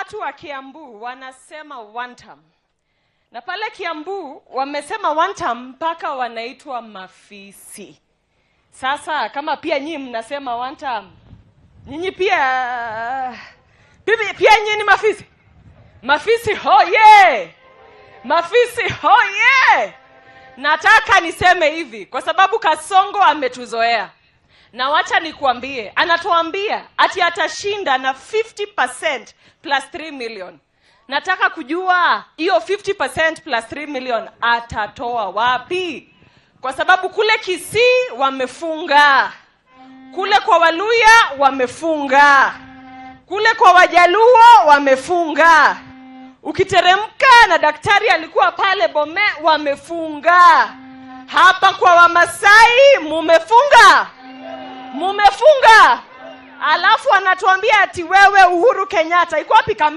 watu wa Kiambu wanasema one term. Na pale Kiambu wamesema one term mpaka wanaitwa mafisi. Sasa kama pia nyinyi mnasema one term, nyinyi pia nyinyi ni mafisi? Mafisi hoye! Mafisi hoye! Nataka niseme hivi kwa sababu Kasongo ametuzoea. Na wacha nikuambie, anatuambia ati atashinda na 50% plus 3 million. Nataka kujua hiyo 50% plus 3 million atatoa wapi? Kwa sababu kule Kisii wamefunga, kule kwa Waluya wamefunga, kule kwa Wajaluo wamefunga, ukiteremka na daktari alikuwa pale Bome wamefunga, hapa kwa Wamasai mumefunga. Alafu anatuambia ati wewe Uhuru Kenyatta iko wapi?